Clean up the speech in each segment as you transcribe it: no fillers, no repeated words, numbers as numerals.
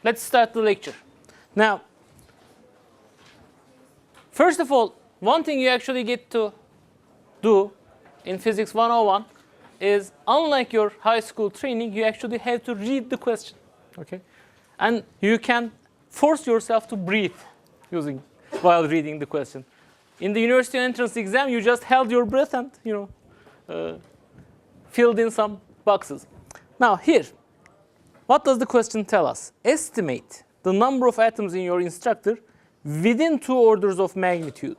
let's start the lecture. Now, first of all, one thing you actually get to do in Physics 101 is, unlike your high school training, you actually have to read the question, okay? And you can force yourself to breathe while reading the question. In the university entrance exam, you just held your breath and filled in some boxes. Now here, what does the question tell us? Estimate the number of atoms in your instructor within 2 orders of magnitude.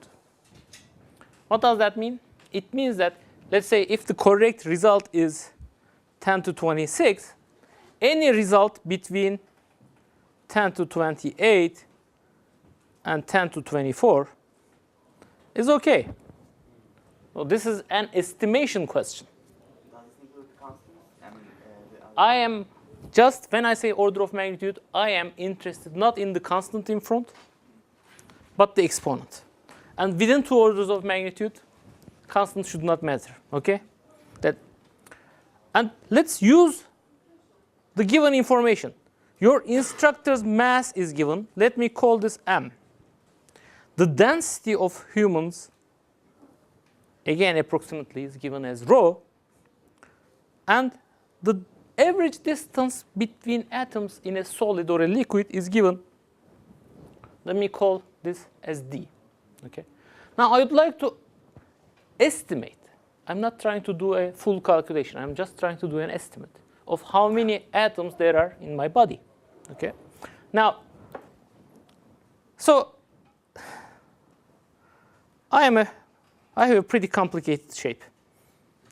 What does that mean? It means that, let's say, if the correct result is 10 to 26, any result between 10 to 28 and 10 to 24 is okay. So this is an estimation question. Does it include the constants? I am just, when I say order of magnitude, I am interested not in the constant in front, but the exponent. And within 2 orders of magnitude, constant should not matter, okay? And let's use the given information. Your instructor's mass is given. Let me call this M. The density of humans, again approximately, is given as rho. And the average distance between atoms in a solid or a liquid is given. Let me call this as D. Okay. Now I would like to estimate. I'm not trying to do a full calculation. I'm just trying to do an estimate of how many atoms there are in my body. Okay. Now, so I have a pretty complicated shape.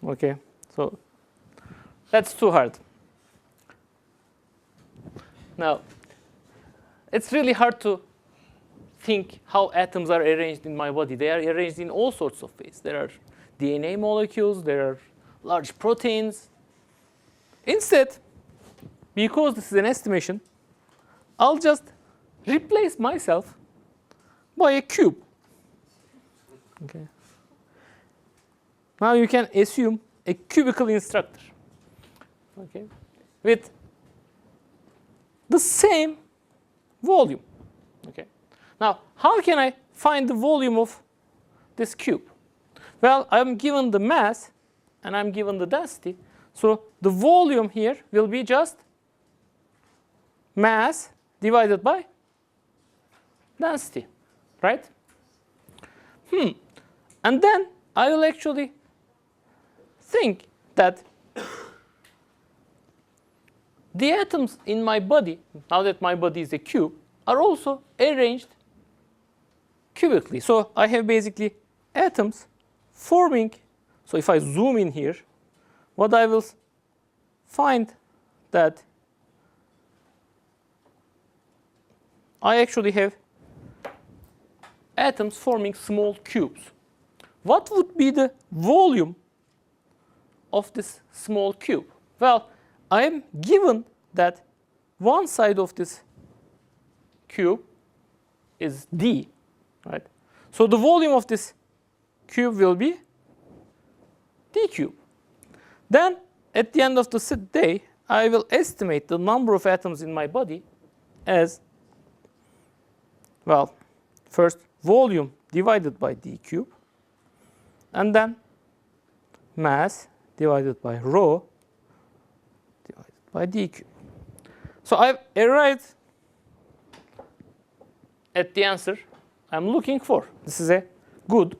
Okay. So that's too hard. Now, it's really hard to think how atoms are arranged in my body. They are arranged in all sorts of ways. There are DNA molecules, there are large proteins. Instead, because this is an estimation, I'll just replace myself by a cube. Okay. Now you can assume a cubical instructor, okay, with the same volume. Okay. Now, how can I find the volume of this cube? Well, I'm given the mass and I'm given the density. So the volume here will be just mass divided by density, right? And then I will actually think that the atoms in my body, now that my body is a cube, are also arranged cubically. So I have basically atoms forming. So if I zoom in here, what I will find that I actually have atoms forming small cubes. What would be the volume of this small cube? Well, I am given that one side of this cube is D, right? So the volume of this cube will be D cube. Then at the end of the day, I will estimate the number of atoms in my body as, well, first volume divided by D cube, and then mass divided by rho divided by D cube. So I've arrived at the answer I'm looking for. This is a good,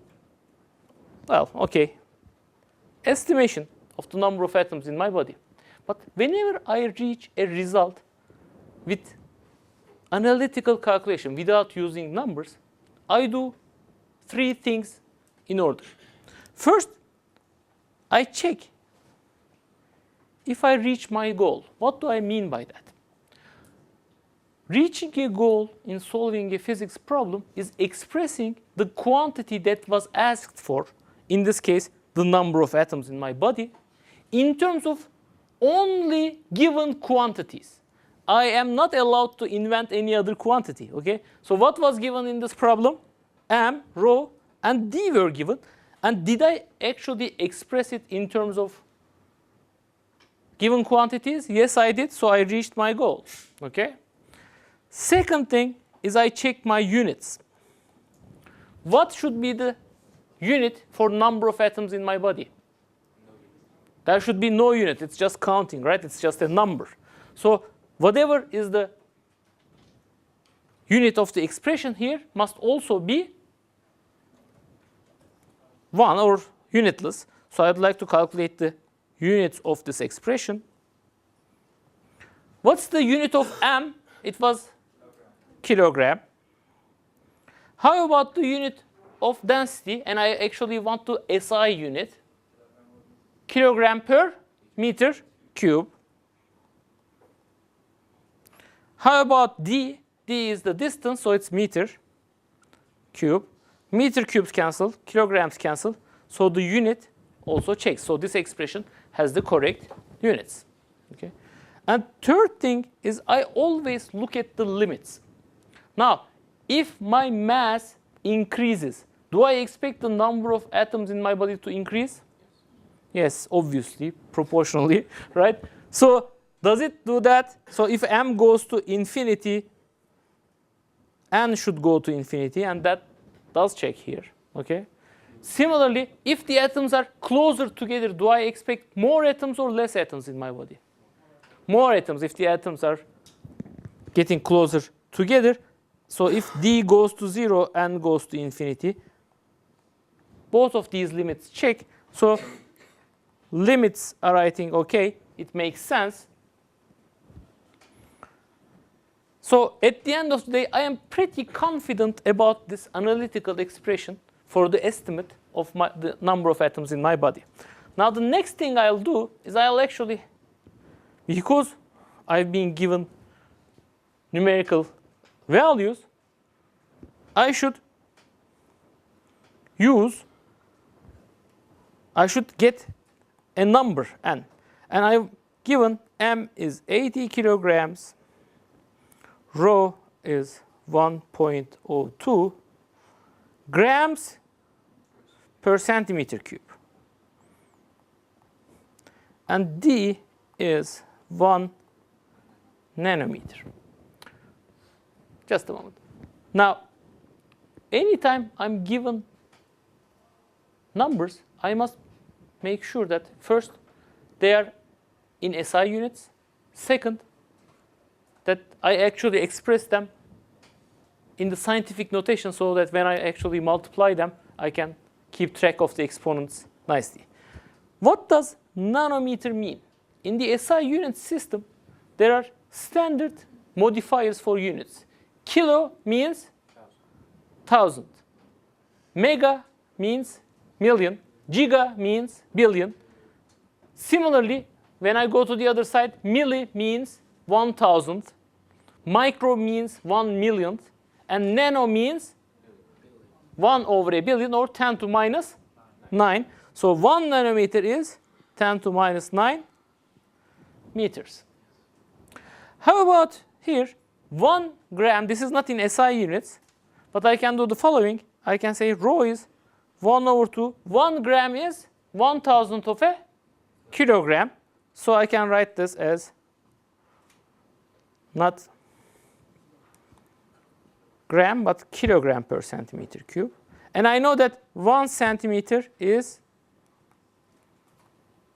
well, okay, estimation of the number of atoms in my body. But whenever I reach a result with analytical calculation without using numbers, I do 3 things in order. First, I check if I reach my goal. What do I mean by that? Reaching a goal in solving a physics problem is expressing the quantity that was asked for, in this case, the number of atoms in my body, in terms of only given quantities. I am not allowed to invent any other quantity, okay? So what was given in this problem? M, rho, and D were given. And did I actually express it in terms of given quantities? Yes, I did, so I reached my goal, okay? Second thing is I check my units. What should be the unit for number of atoms in my body? There should be no unit. It's just counting, right? It's just a number. So whatever is the unit of the expression here must also be 1 or unitless. So I'd like to calculate the units of this expression. What's the unit of m? It was kilogram. How about the unit of density? And I actually want to SI unit. Kilogram per meter cube. How about d? D is the distance, so it's meter cube. Meter cubes cancel, kilograms cancel. So the unit also checks. So this expression has the correct units. Okay. And third thing is I always look at the limits. Now, if my mass increases, do I expect the number of atoms in my body to increase? Yes, obviously, proportionally, right? So does it do that? So if m goes to infinity, n should go to infinity, and that does check here. Okay. Similarly, if the atoms are closer together, do I expect more atoms or less atoms in my body? More atoms if the atoms are getting closer together. So if d goes to 0, n goes to infinity, both of these limits check. So limits are, I think, okay. It makes sense. So at the end of the day, I am pretty confident about this analytical expression for the estimate of the number of atoms in my body. Now the next thing I'll do is I'll actually, because I've been given numerical values, I should get a number n. And I've given m is 80 kilograms, rho is 1.02 grams per centimeter cube. And d is 1 nanometer. Just a moment. Now, anytime I'm given numbers, I must make sure that first, they are in SI units. Second, that I actually express them in the scientific notation so that when I actually multiply them, I can keep track of the exponents nicely. What does nanometer mean? In the SI unit system, there are standard modifiers for units. Kilo means 1,000. Mega means million. Giga means billion. Similarly, when I go to the other side, milli means 1,000. Micro means 1 millionth. And nano means 1 over a billion, or 10 to minus 9. So 1 nanometer is 10 to minus 9 meters. How about here? 1 gram, this is not in SI units, but I can do the following. I can say rho is 1 over 2. 1 gram is 1,000th of a kilogram. So I can write this as not gram, but kilogram per centimeter cube. And I know that 1 centimeter is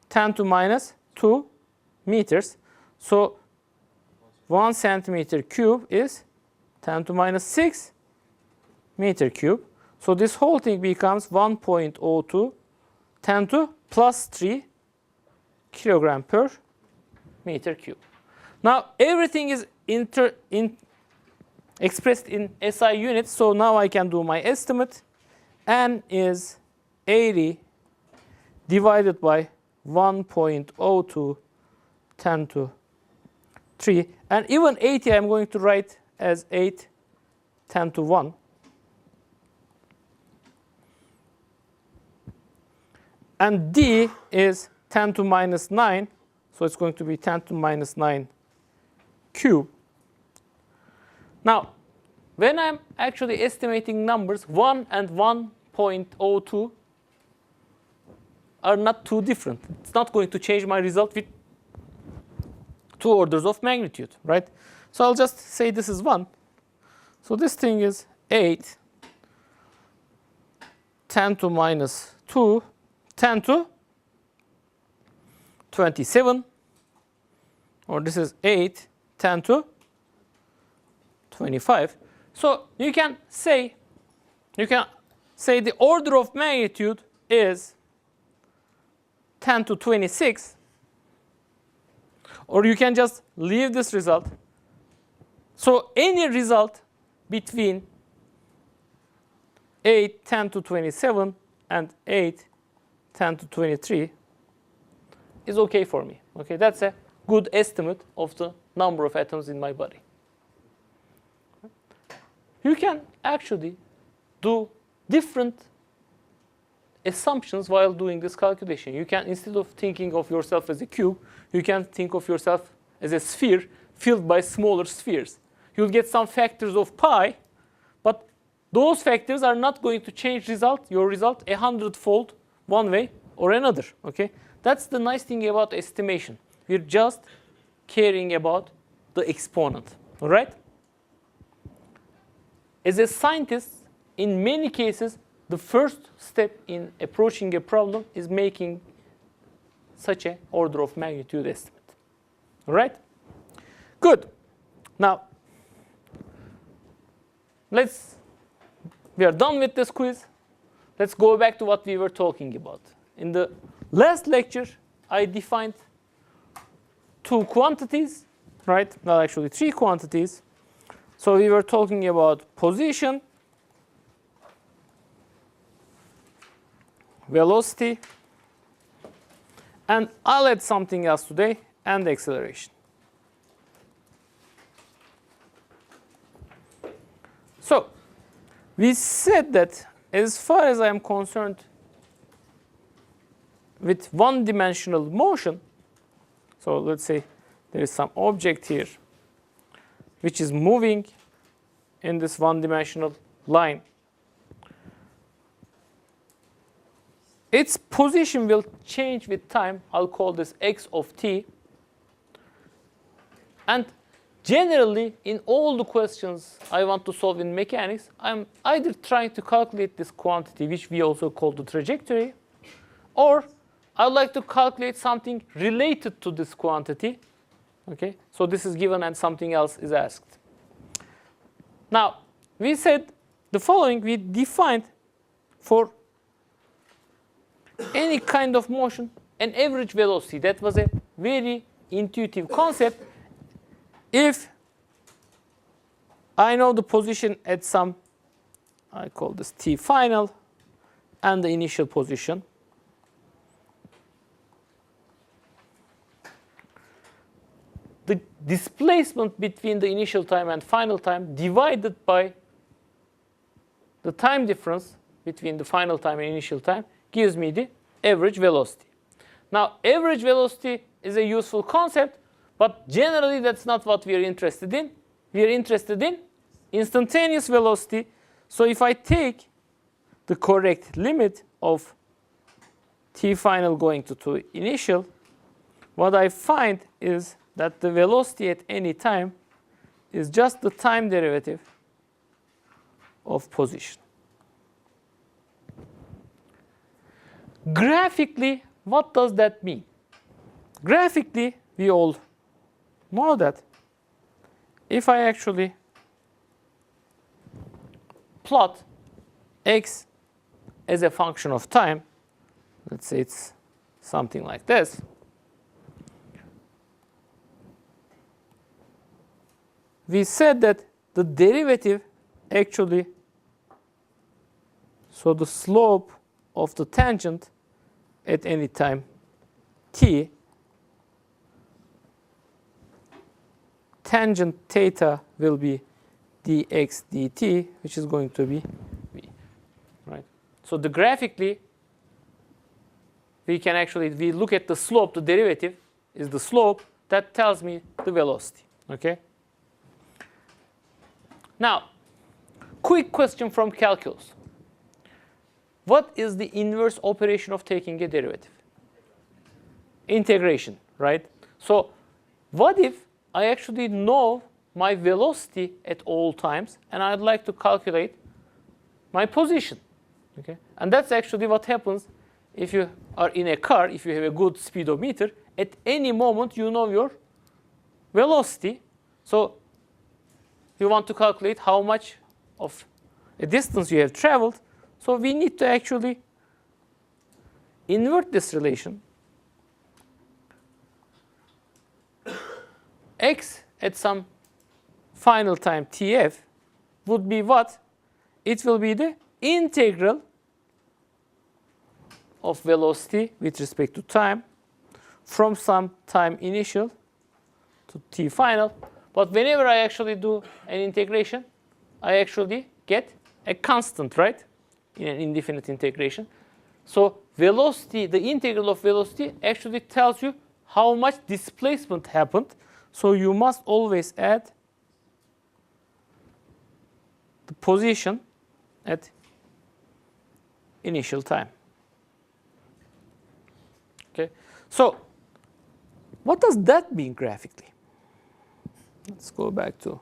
10 to minus 2 meters. So 1 centimeter cube is 10 to minus 6 meter cube. So this whole thing becomes 1.02 10 to plus 3 kilogram per meter cube. Now everything is expressed in SI units, so now I can do my estimate. N is 80 divided by 1.02 10 to 3. And even 80 I'm going to write as 8 10 to 1. And D is 10 to minus 9. So it's going to be 10 to minus 9 cube. Now, when I'm actually estimating numbers, 1 and 1.02 are not too different. It's not going to change my result with 2 orders of magnitude, right? So I'll just say this is 1. So this thing is 8, 10 to minus 2, 10 to 27. Or this is 8, 10 to 25. So you can say the order of magnitude is 10 to 26. Or you can just leave this result. So any result between 8, 10 to 27 and 8, 10 to 23 is okay for me. Okay, that's a good estimate of the number of atoms in my body. You can actually do different assumptions while doing this calculation. You can, instead of thinking of yourself as a cube, you can think of yourself as a sphere filled by smaller spheres. You'll get some factors of pi, but those factors are not going to change your result 100-fold one way or another. Okay? That's the nice thing about estimation. We're just caring about the exponent. All right? As a scientist, in many cases, the first step in approaching a problem is making such an order of magnitude estimate. All right? Good. Now, we are done with this quiz. Let's go back to what we were talking about. In the last lecture, I defined 2 quantities, right? Well, actually 3 quantities. So we were talking about position, velocity, and I'll add something else today, and acceleration. So we said that as far as I am concerned with one-dimensional motion, so let's say there is some object here which is moving in this one-dimensional line. Its position will change with time. I'll call this x of t. And generally, in all the questions I want to solve in mechanics, I'm either trying to calculate this quantity, which we also call the trajectory, or I'd like to calculate something related to this quantity. Okay? So this is given and something else is asked. Now, we said the following. We defined for any kind of motion an average velocity. That was a very intuitive concept. If I know the position at some, I call this t final, and the initial position, the displacement between the initial time and final time divided by the time difference between the final time and initial time gives me the average velocity. Now, average velocity is a useful concept, but generally that's not what we are interested in. We are interested in instantaneous velocity. So if I take the correct limit of t final going to initial, what I find is that the velocity at any time is just the time derivative of position. Graphically, what does that mean? Graphically, we all know that if I actually plot x as a function of time, let's say it's something like this, we said that the derivative actually, so the slope of the tangent at any time t, tangent theta will be dx dt, which is going to be v. Right? So graphically, we can actually, we look at the slope, the derivative is the slope, that tells me the velocity. Okay? Now, quick question from calculus. What is the inverse operation of taking a derivative? Integration, right? So what if I actually know my velocity at all times, and I'd like to calculate my position. Okay? And that's actually what happens if you are in a car, if you have a good speedometer. At any moment, you know your velocity. So you want to calculate how much of a distance you have traveled. So we need to actually invert this relation. X at some final time tf would be what? It will be the integral of velocity with respect to time from some time initial to t final. But whenever I actually do an integration, I actually get a constant, right? In an indefinite integration. So velocity, the integral of velocity actually tells you how much displacement happened. So you must always add the position at initial time. Okay. So what does that mean graphically? Let's go back to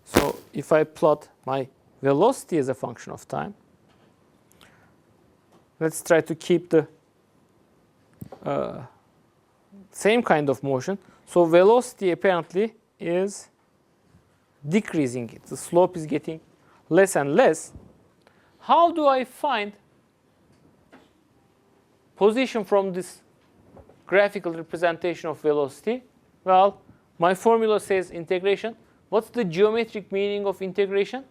so if I plot my velocity as a function of time, let's try to keep the same kind of motion. So velocity apparently is decreasing. The slope is getting less and less. How do I find position from this graphical representation of velocity? Well, my formula says integration. What's the geometric meaning of integration?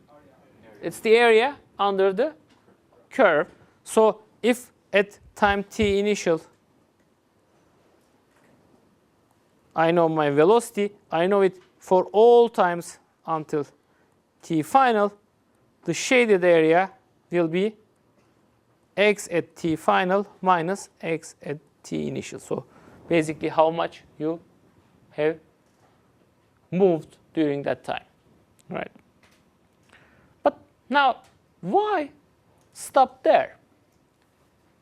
It's the area under the curve. So if at time t initial I know my velocity, I know it for all times until t final, the shaded area will be x at t final minus x at t initial. So basically how much you have moved during that time, right? But now, why stop there?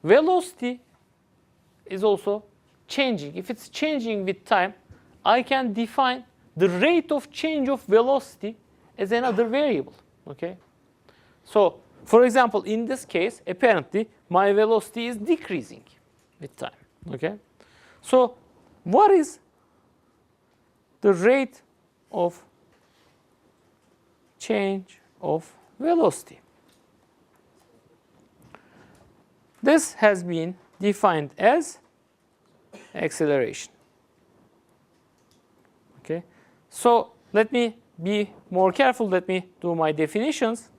Velocity is also changing. If it's changing with time, I can define the rate of change of velocity as another variable. Okay? So, for example, in this case, apparently my velocity is decreasing with time. Okay? So, what is the rate of change of velocity? This has been defined as acceleration. Okay, so let me be more careful. Let me do my definitions.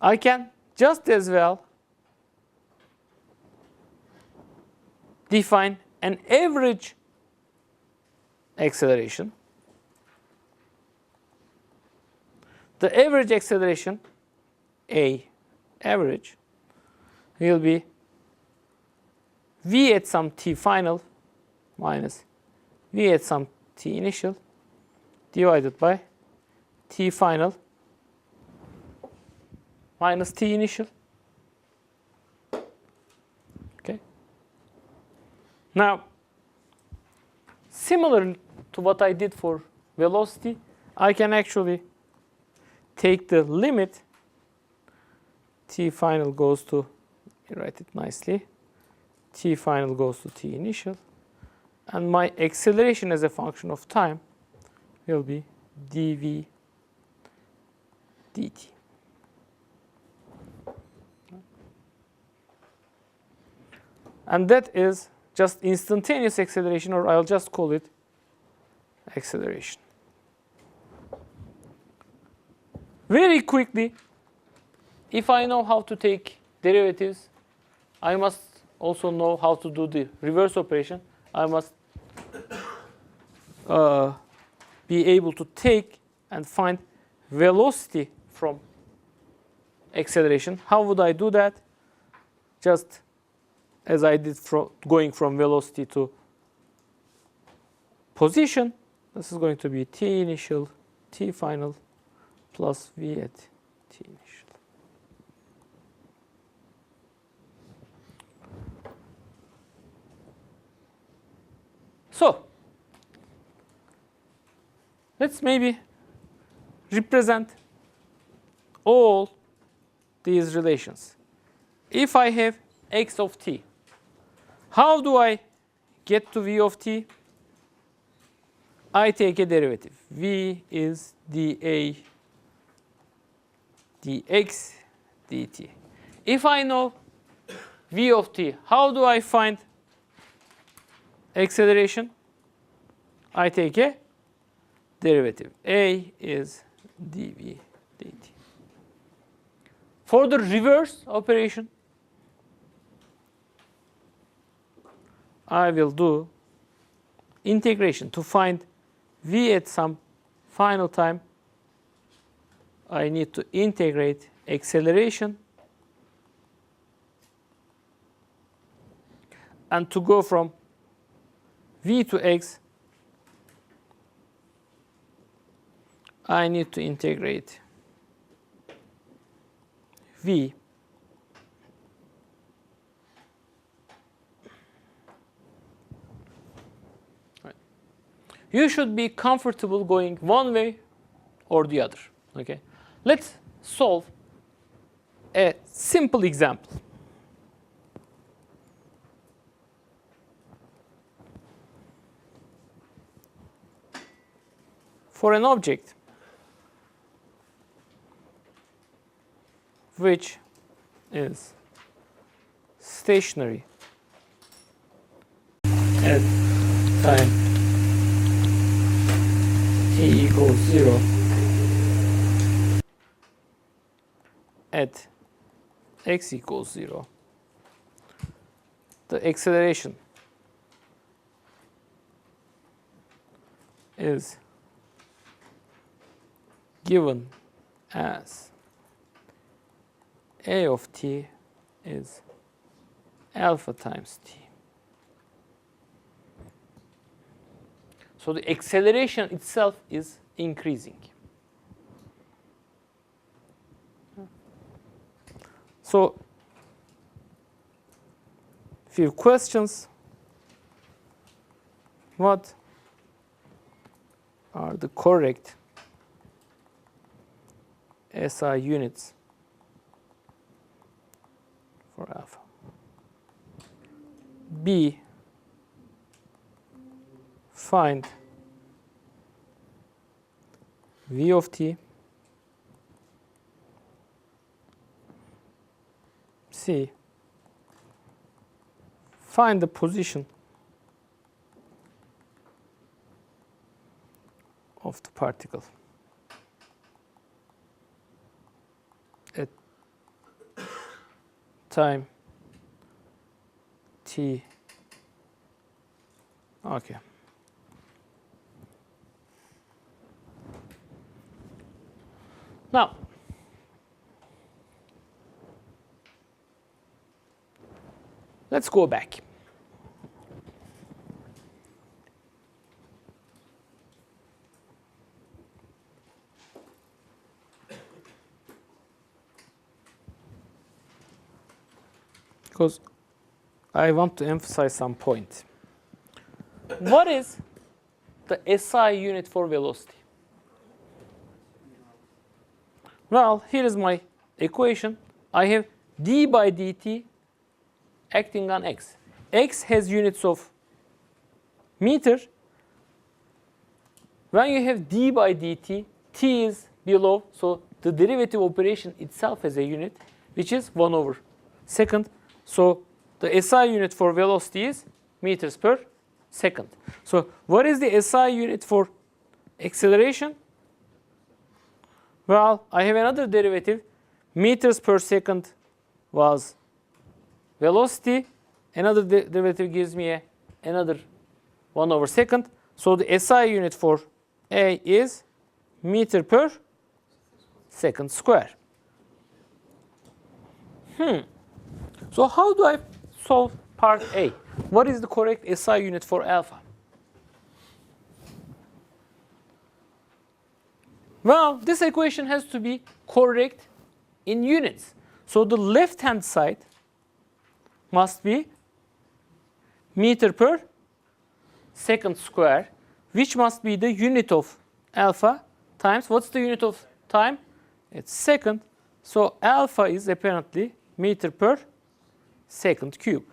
I can just as well define an average acceleration. The average acceleration, A average, will be v at some t final minus v at some t initial divided by t final minus t initial. Okay. Now, similar to what I did for velocity, I can actually take the limit t final goes to, write it nicely, t final goes to t initial, and my acceleration as a function of time will be dv dt. And that is just instantaneous acceleration, or I'll just call it acceleration. Very quickly, if I know how to take derivatives, I must also know how to do the reverse operation. I must be able to take and find velocity from acceleration. How would I do that? Just as I did going from velocity to position. This is going to be t initial, t final, plus v at t initial. So let's maybe represent all these relations. If I have x of t, how do I get to v of t? I take a derivative. V is dA dx dt. If I know v of t, how do I find acceleration? I take a derivative. A is dv dt. For the reverse operation, I will do integration to find v at some final time. I need to integrate acceleration, and to go from v to x, I need to integrate v You should be comfortable going one way or the other. Okay? Let's solve a simple example. For an object which is stationary at time t equals 0 at x equals 0, the acceleration is given as a of t is alpha times t. So the acceleration itself is increasing. So few questions. What are the correct SI units for alpha? B, find v of t. C, find the position of the particle at time t. Okay. Now, let's go back. Because I want to emphasize some point. What is the SI unit for velocity? Well, here is my equation. I have d by dt acting on x. X has units of meter. When you have d by dt, t is below, so the derivative operation itself has a unit, which is 1 over second. So the SI unit for velocity is meters per second. So what is the SI unit for acceleration? Well, I have another derivative. Meters per second was velocity. Another derivative gives me another 1 over second. So the SI unit for A is meter per second square. So how do I solve part A? What is the correct SI unit for alpha? Well, this equation has to be correct in units. So the left-hand side must be meter per secant square, which must be the unit of alpha times, what's the unit of time? It's second. So alpha is apparently meter per second cube.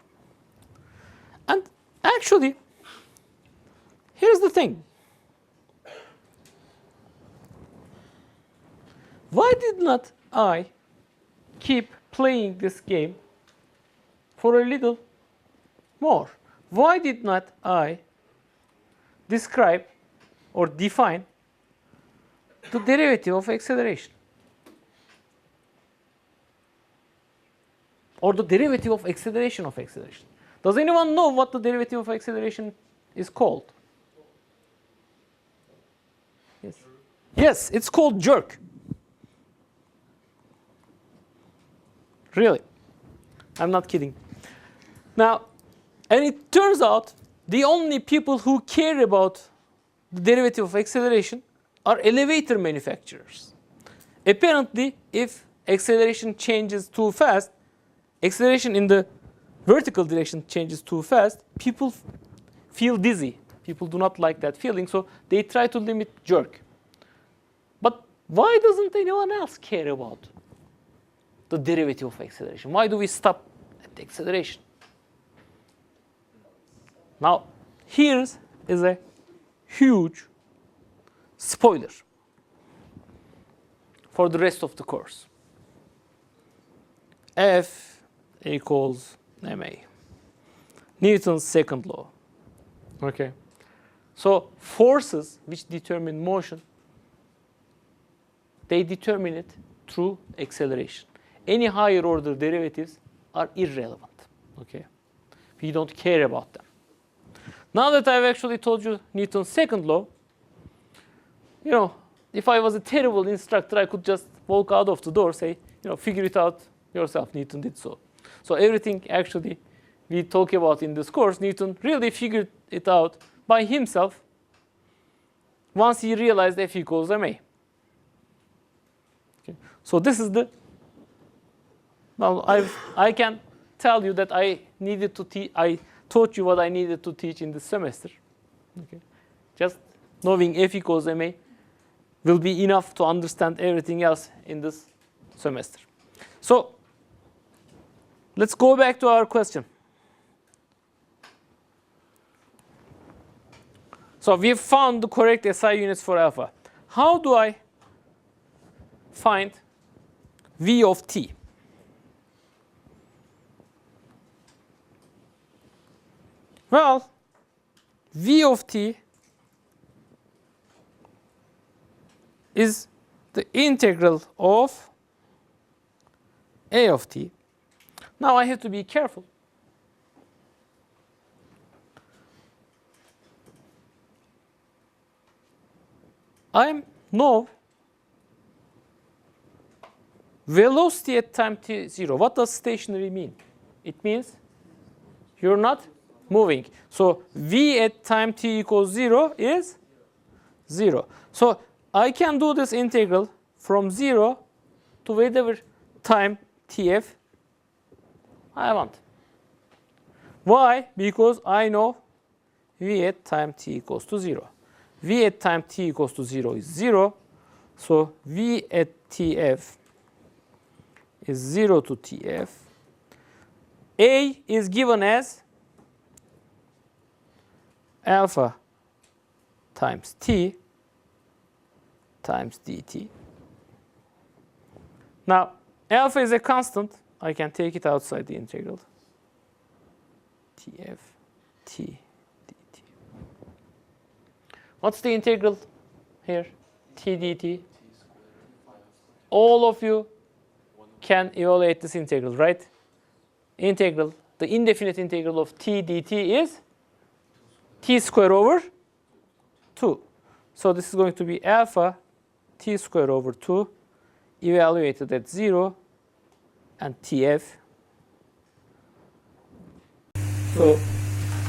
And actually, here's the thing. Why did not I keep playing this game for a little more? Why did not I describe or define the derivative of acceleration? Or the derivative of acceleration of acceleration. Does anyone know what the derivative of acceleration is called? Yes. Yes, it's called jerk. Really. I'm not kidding. Now, and it turns out the only people who care about the derivative of acceleration are elevator manufacturers. Apparently, if acceleration changes too fast, acceleration in the vertical direction changes too fast, people feel dizzy. People do not like that feeling, so they try to limit jerk. But why doesn't anyone else care about the derivative of acceleration? Why do we stop at the acceleration? Now, here is a huge spoiler for the rest of the course. F equals ma. Newton's second law. Okay. So forces which determine motion, they determine it through acceleration. Any higher order derivatives are irrelevant. Okay. We don't care about them. Now that I've actually told you Newton's second law, if I was a terrible instructor, I could just walk out of the door, say, figure it out yourself. Newton did so. So everything actually we talk about in this course, Newton really figured it out by himself once he realized F equals ma. Okay. So this is the. Now I can tell you that I taught you what I needed to teach in this semester. Okay. Just knowing F equals ma will be enough to understand everything else in this semester. So let's go back to our question. So we've found the correct SI units for alpha. How do I find V of t? Well, V of t is the integral of A of t. Now I have to be careful. I know velocity at time t0. What does stationary mean? It means you're not moving. So v at time t equals 0 is 0. So I can do this integral from 0 to whatever time tf I want. Why? Because I know v at time t equals to 0. V at time t equals to 0 is 0. So v at tf is 0 to tf. A is given as alpha times t times dt. Now, alpha is a constant. I can take it outside the integral. Tf t dt. What's the integral here? T dt. All of you can evaluate this integral, right? Integral, the indefinite integral of t dt is t squared over 2. So this is going to be alpha t squared over 2 evaluated at 0 and tf. So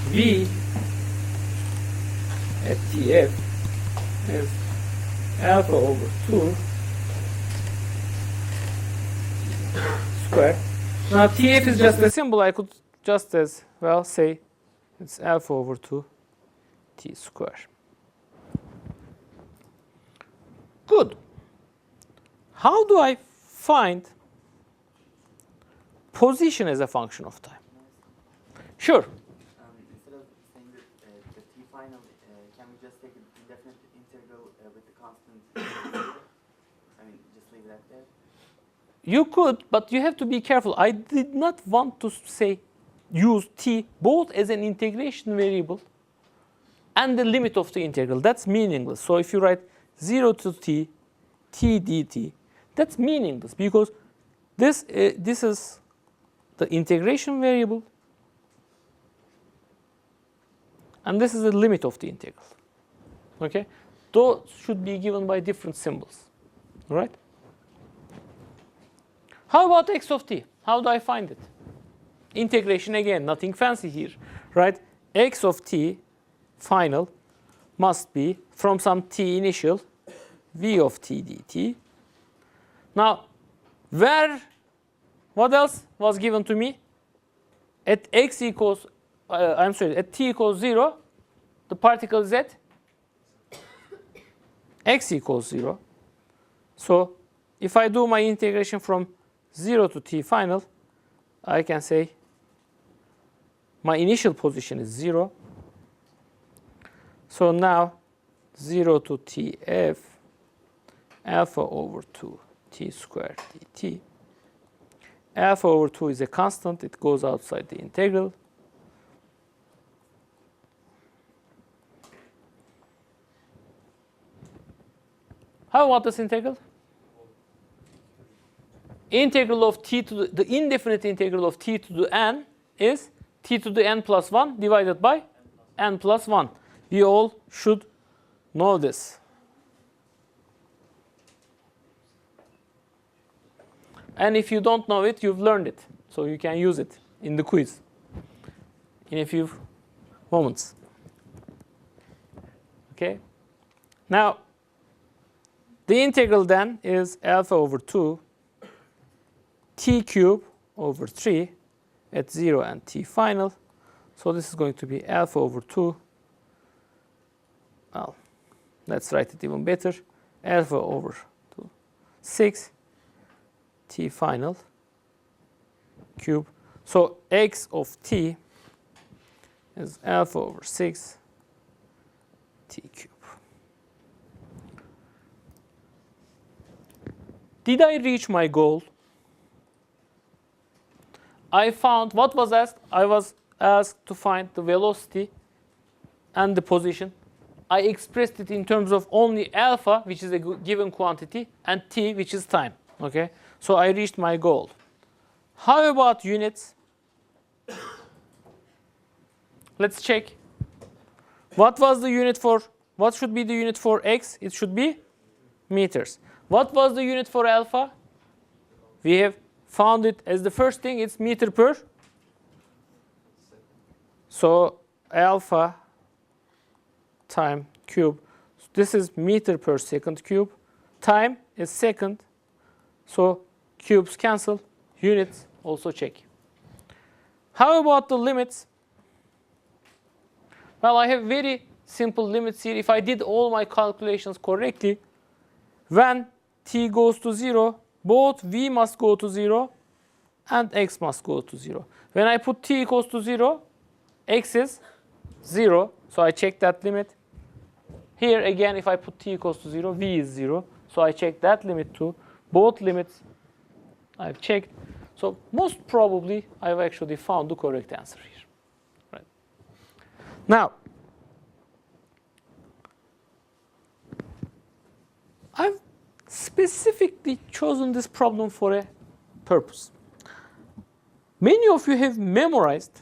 v at tf is alpha over 2 squared. Now tf is just a symbol. I could just as well say it's alpha over 2 t square. Good. How do I find position as a function of time? Sure. Instead of saying that the t final, can we just take an indefinite integral with the constant? I mean, just leave that there. You could, but you have to be careful. I did not want to say use t both as an integration variable and the limit of the integral. That's meaningless. So if you write 0 to t, t dt, that's meaningless because this is the integration variable and this is the limit of the integral. Okay? Those should be given by different symbols. All right? How about x of t? How do I find it? Integration again, nothing fancy here, right? X of t final must be from some t initial, v of t dt. Now, what else was given to me? At x equals, at t equals 0, the particle is at x equals 0. So, if I do my integration from 0 to t final, I can say my initial position is 0. So now 0 to tf alpha over 2 t squared dt. Alpha over 2 is a constant. It goes outside the integral. How about this integral? Integral of t to the indefinite integral of t to the n is t to the n plus 1 divided by n plus 1. We all should know this. And if you don't know it, you've learned it. So you can use it in the quiz in a few moments. Okay? Now, the integral then is alpha over 2 t cube over 3 at 0 and t final. So this is going to be alpha over 2. Well, let's write it even better. Alpha over 2, 6 t final cube. So x of t is alpha over 6 t cube. Did I reach my goal? I found what was asked. I was asked to find the velocity and the position. I expressed it in terms of only alpha, which is a given quantity, and t, which is time. Okay? So I reached my goal. How about units? Let's check. What was the unit for, what should be the unit for x? It should be meters. What was the unit for alpha? We have found it as the first thing, it's meter per. So alpha time cube. So this is meter per second cube. Time is second. So cubes cancel. Units also check. How about the limits? Well, I have very simple limits here. If I did all my calculations correctly, when t goes to 0, both v must go to 0 and x must go to 0. When I put t equals to 0, x is 0. So I check that limit. Here again, if I put t equals to 0, v is 0. So I check that limit too. Both limits I've checked. So most probably I've actually found the correct answer here. Right. Now, I've specifically chosen this problem for a purpose. Many of you have memorized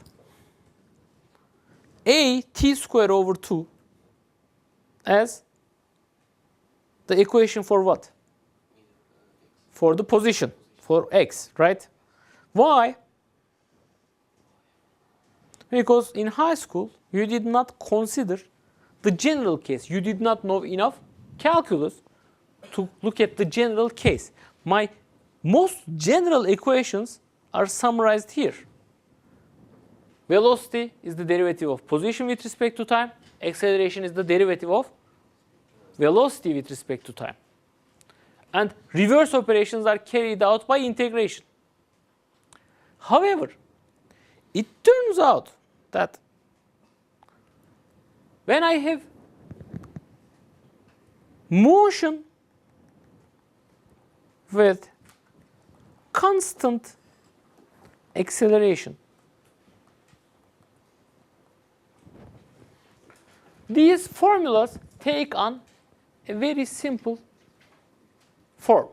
a t squared over 2 as the equation for what? For the position, for x, right? Why? Because in high school, you did not consider the general case. You did not know enough calculus to look at the general case. My most general equations are summarized here. Velocity is the derivative of position with respect to time. acceleration is the derivative of velocity with respect to time. And reverse operations are carried out by integration. However, it turns out that when I have motion with constant acceleration, these formulas take on a very simple form.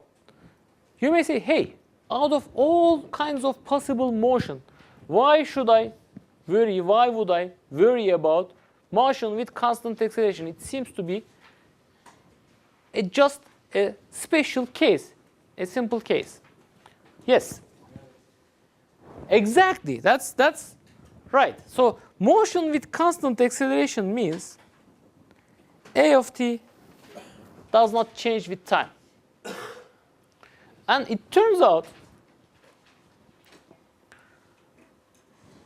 You may say, hey, out of all kinds of possible motion, why should I worry, why would I worry about motion with constant acceleration? It seems to be just a special case, a simple case. Yes, exactly, that's right. So motion with constant acceleration means a of t does not change with time. And it turns out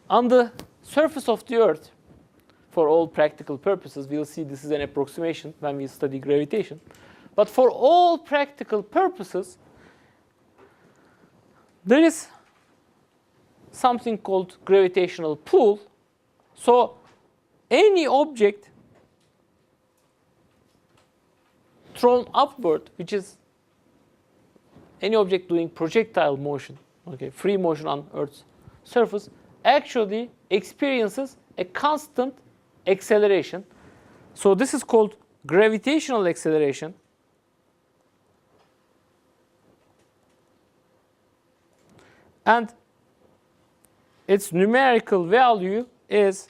on the surface of the Earth, for all practical purposes, we'll see this is an approximation when we study gravitation. But for all practical purposes, there is something called gravitational pull. So any object thrown upward, which is any object doing projectile motion, okay, free motion on Earth's surface, actually experiences a constant acceleration. So this is called gravitational acceleration. And its numerical value is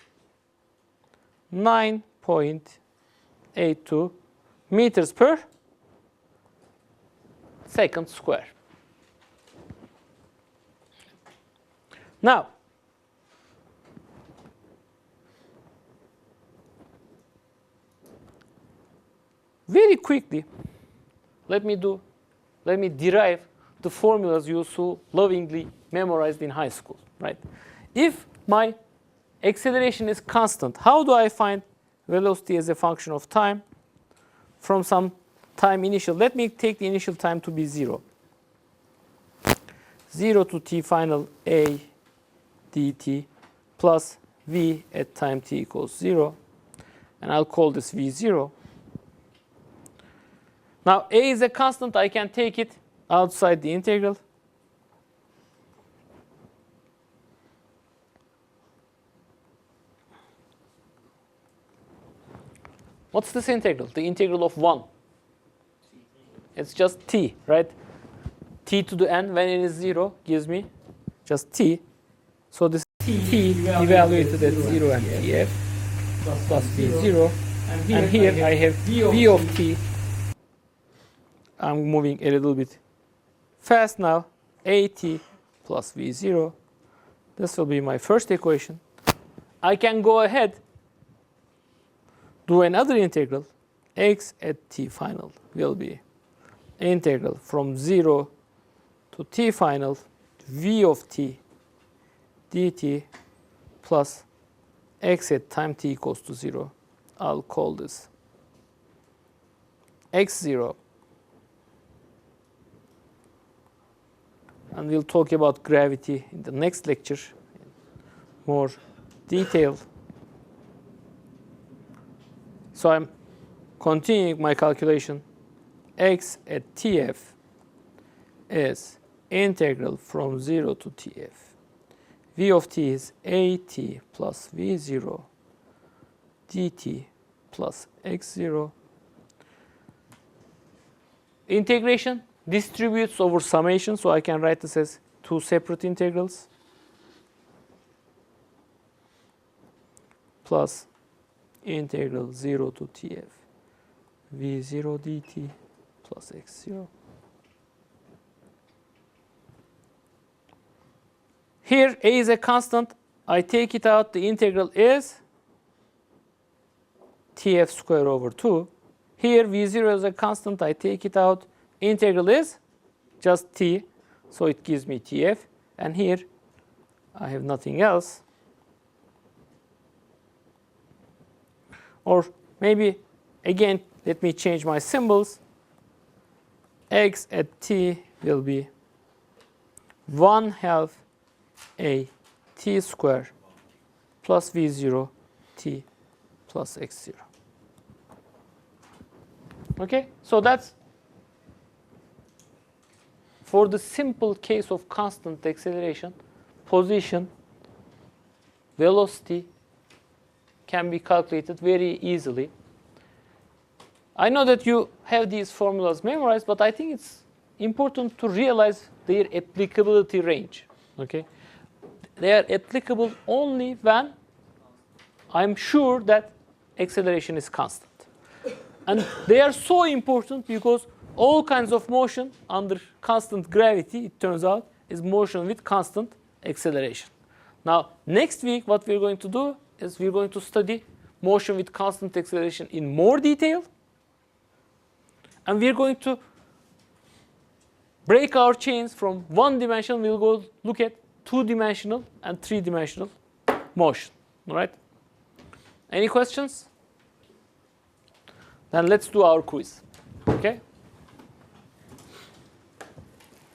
9.82 meters per second square. Now, very quickly, let me derive the formulas you so lovingly memorized in high school, right? If my acceleration is constant, how do I find velocity as a function of time from some time initial? Let me take the initial time to be 0. 0 to t final a dt plus v at time t equals 0. And I'll call this v0. Now, a is a constant. I can take it outside the integral. What's this integral? The integral of 1. It's just t, right? T to the n when it is 0 gives me just t. So this t evaluated at 0 and tf plus v0. And here I have v of t. I'm moving a little bit fast now. At plus v0. This will be my first equation. I can go ahead, do another integral. X at t final will be integral from 0 to t final v of t dt plus x at time t equals to 0. I'll call this x0. And we'll talk about gravity in the next lecture in more detail. So I'm continuing my calculation. X at tf is integral from 0 to tf. V of t is at plus v0 dt plus x0. Integration distributes over summation, so I can write this as two separate integrals plus integral 0 to tf v0 dt plus x0. Here a is a constant. I take it out. The integral is tf squared over 2. Here v0 is a constant. I take it out. Integral is just t, so it gives me tf. And here I have nothing else. Or maybe, again, let me change my symbols. X at t will be 1/2 a t square plus v0 t plus x0. Okay, so that's for the simple case of constant acceleration, position, velocity can be calculated very easily. I know that you have these formulas memorized, but I think it's important to realize their applicability range. Okay, they are applicable only when I'm sure that acceleration is constant. And they are so important because all kinds of motion under constant gravity, it turns out, is motion with constant acceleration. Now, next week, what we're going to do is we're going to study motion with constant acceleration in more detail. And we're going to break our chains from one dimension. We'll go look at two-dimensional and three-dimensional motion. All right? Any questions? Then let's do our quiz. Okay?